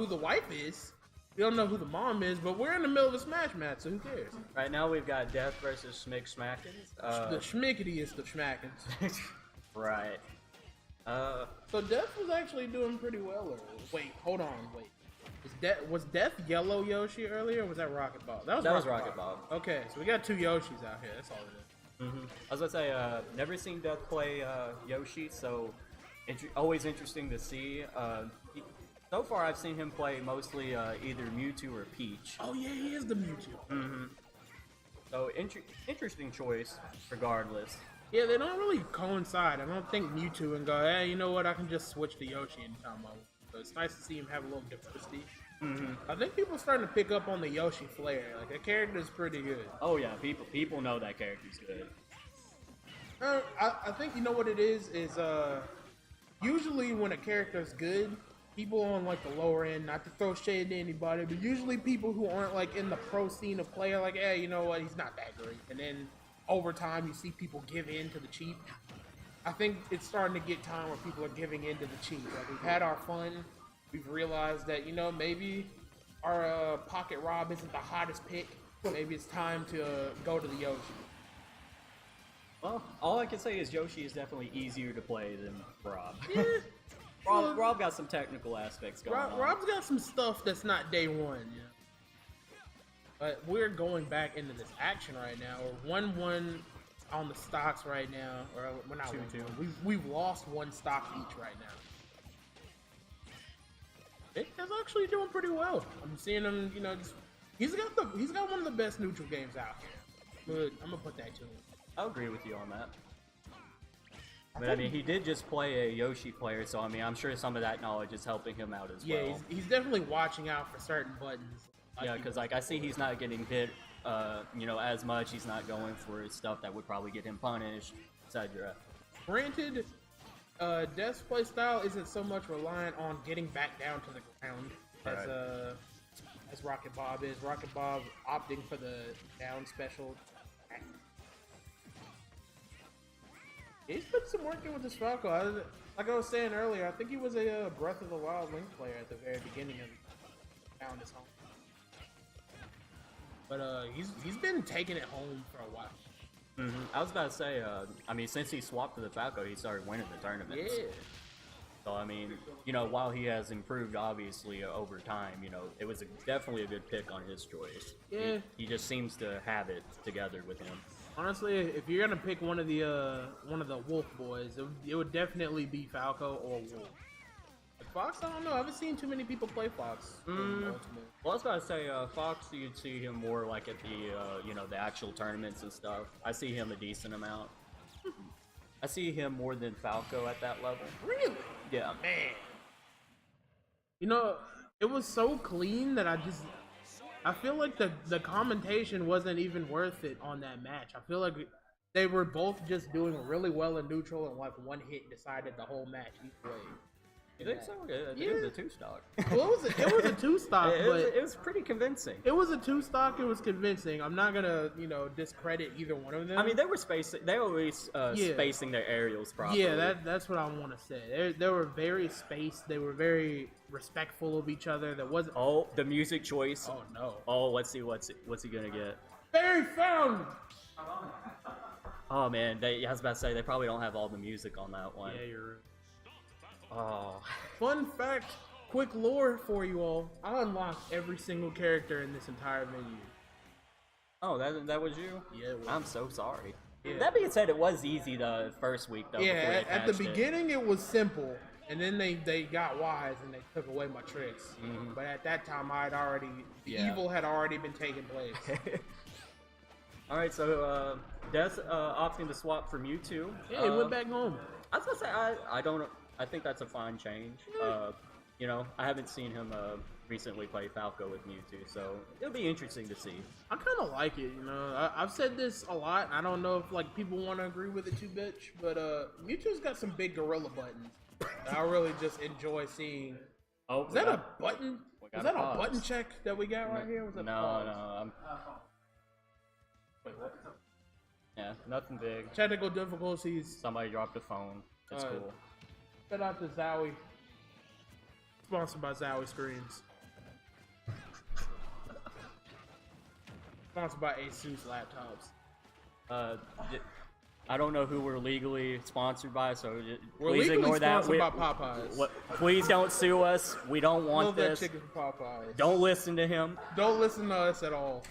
who the wife is. We don't know who the mom is, but we're in the middle of a Smash match, so who cares? Right now we've got Death versus SchmickSchmackins. The schmickity-est of schmackins. Right. So Death was actually doing pretty well earlier. Wait, hold on, wait. Was Death yellow Yoshi earlier, or was that Rocket Bob? That was Rocket Bob. Okay, so we got two Yoshis out here, that's all it is. I was gonna say, never seen Death play Yoshi, so always interesting to see. So far, I've seen him play mostly either Mewtwo or Peach. Oh yeah, he is the Mewtwo. So interesting choice, regardless. Yeah, they don't really coincide. I don't think Mewtwo and go, hey, you know what? I can just switch to Yoshi anytime I want. So it's nice to see him have a little diversity. I think people are starting to pick up on the Yoshi flair. Like, that character is pretty good. Oh yeah, people know that character's good. I think you know what it is usually when a character's good, people on like the lower end, not to throw shade to anybody, but usually people who aren't like in the pro scene of player, like, hey, you know what, he's not that great. And then over time, you see people give in to the cheap. I think it's starting to get time where people are giving in to the cheap. Like, we've had our fun. We've realized that, you know, maybe our Pocket Rob isn't the hottest pick. Maybe it's time to go to the Yoshi. Well, all I can say is Yoshi is definitely easier to play than Rob. Yeah. Rob got some technical aspects going on. Rob's got some stuff that's not day one, yeah. But we're going back into this action right now. We're 1-1 on the stocks right now, or we're not 2-2. We've lost one stock each right now. Vic is actually doing pretty well. I'm seeing him, you know, he's got one of the best neutral games out here. But I'm gonna put that to him. I'll agree with you on that. But I mean, he did just play a Yoshi player, so I mean, I'm sure some of that knowledge is helping him out as well. Yeah, he's definitely watching out for certain buttons. Yeah, because like I see he's not getting hit, you know, as much. He's not going for stuff that would probably get him punished, etc. Granted, Death's play style isn't so much reliant on getting back down to the ground as Rocket Bob is. Rocket Bob opting for the down special. He's put some work in with this Falco. Like I was saying earlier, I think he was a Breath of the Wild Link player at the very beginning of found his home. But he's been taking it home for a while. I was about to say, I mean, since he swapped to the Falco, he started winning the tournaments. Yeah. So I mean, you know, while he has improved obviously over time, you know, it was definitely a good pick on his choice. Yeah. He just seems to have it together with him. Honestly, if you're gonna pick one of the Wolf boys, it would definitely be Falco or Wolf. Like Fox, I don't know. I haven't seen too many people play Fox. Well, I was about to say, Fox, you'd see him more like at the, you know, the actual tournaments and stuff. I see him a decent amount. I see him more than Falco at that level. Really? Yeah. Man. You know, it was so clean that I feel like the commentation wasn't even worth it on that match. I feel like they were both just doing really well in neutral, and like one hit decided the whole match each way. You think so? Yeah, it was a 2-stock. Well, it was a 2-stock, but it was pretty convincing. It was a 2-stock. It was convincing. I'm not gonna, you know, discredit either one of them. I mean, they were spacing. They always spacing their aerials properly. Yeah, that's what I want to say. They were very spaced. They were very respectful of each other. There wasn't. Oh, the music choice. Oh no. Oh, let's see what's he gonna get. Very found. Oh man, I was about to say they probably don't have all the music on that one. Yeah, you're right. Oh. Fun fact, quick lore for you all. I unlocked every single character in this entire menu. Oh, that was you? Yeah, it was. I'm so sorry. Yeah. That being said, it was easy the first week though. Yeah, at the beginning it was simple, and then they got wise and they took away my tricks. But at that time, evil had already been taking place. All right, so Death opting to swap for Mewtwo. Yeah, he went back home. I was gonna say I think that's a fine change. You know, I haven't seen him recently play Falco with Mewtwo, so it'll be interesting to see. I kind of like it, you know. I've said this a lot. I don't know if like people want to agree with it too much, but Mewtwo's got some big gorilla buttons. I really just enjoy seeing. Oh, is that a button? Is that a button check that we got right here? Was that no. Wait, what? Yeah, nothing big. Technical difficulties. Somebody dropped a phone. It's cool. Shout out to Zowie. Sponsored by Zowie Screens. Sponsored by Asus laptops. I don't know who we're legally sponsored by, so We're please legally ignore that. sponsored by Popeyes. Please don't sue us. We don't want Love this. that chicken from Popeyes. Don't listen to him. Don't listen to us at all.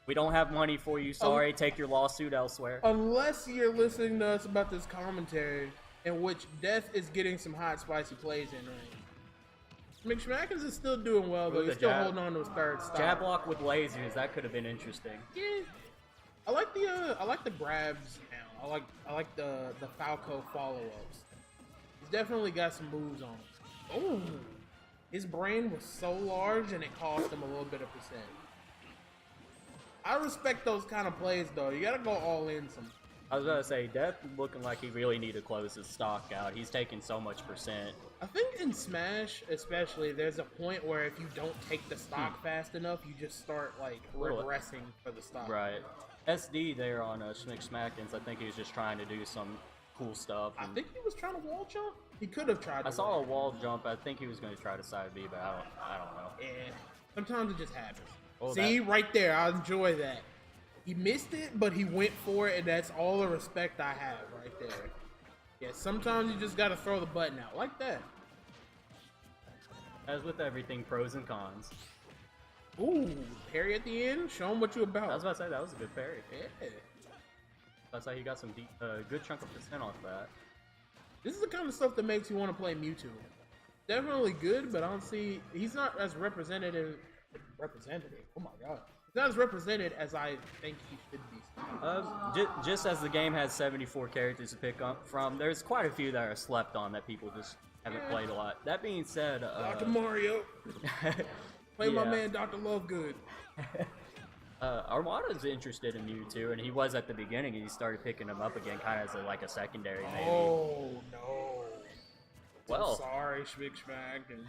We don't have money for you. Sorry, take your lawsuit elsewhere. Unless you're listening to us about this commentary in which Death is getting some hot, spicy plays in right. SchmickSchmackins is still doing well, though. He's still holding on to his third stop. Jab block with lasers. That could have been interesting. Yeah. I like the grabs now. I like the Falco follow-ups. He's definitely got some moves on him. Oh, his brain was so large and it cost him a little bit of percent. I respect those kind of plays though. You gotta go all in some. I was gonna say, Death looking like he really need to close his stock out. He's taking so much percent. I think in Smash, especially, there's a point where if you don't take the stock fast enough, you just start like regressing for the stock. Right. SD there on SchmickSchmackins, I think he was just trying to do some cool stuff. I think he was trying to wall jump. He could have tried to. I saw a wall jump. I think he was going to try to side B, but I don't know. Yeah. Sometimes it just happens. Oh, See, right there, I enjoy that. He missed it, but he went for it, and that's all the respect I have right there. Yeah, sometimes you just got to throw the button out like that. As with everything, pros and cons. Ooh, parry at the end. Show him what you about. I was about to say that was a good parry. Yeah. That's how you got some good chunk of percent off that. This is the kind of stuff that makes you want to play Mewtwo. Definitely good, but I don't see he's not as representative. Oh my god, he's not as represented as I think he should be. Just as the game has 74 characters to pick up from, there's quite a few that are slept on that people just haven't played a lot. That being said, Dr. Mario. Play my man Dr. Lovegood. Armada's interested in Mewtwo, and he was at the beginning, and he started picking him up again, kind of as like a secondary, maybe. Oh no! Well, sorry, SchmickSchmackins.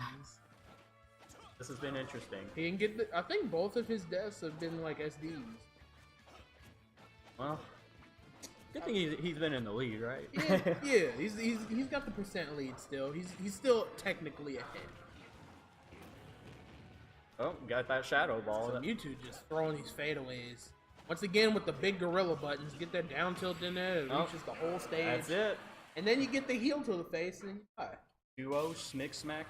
This has been interesting. He didn't get I think both of his deaths have been like SDs. Well, good thing he's been in the lead, right? Yeah. He's got the percent lead still. He's still technically ahead. Oh, got that shadow ball. So Mewtwo just throwing these fadeaways. Once again with the big gorilla buttons, get that down tilt in there, it reaches the whole stage. That's it. And then you get the heel to the face and you die. Duo SchmickSchmackins.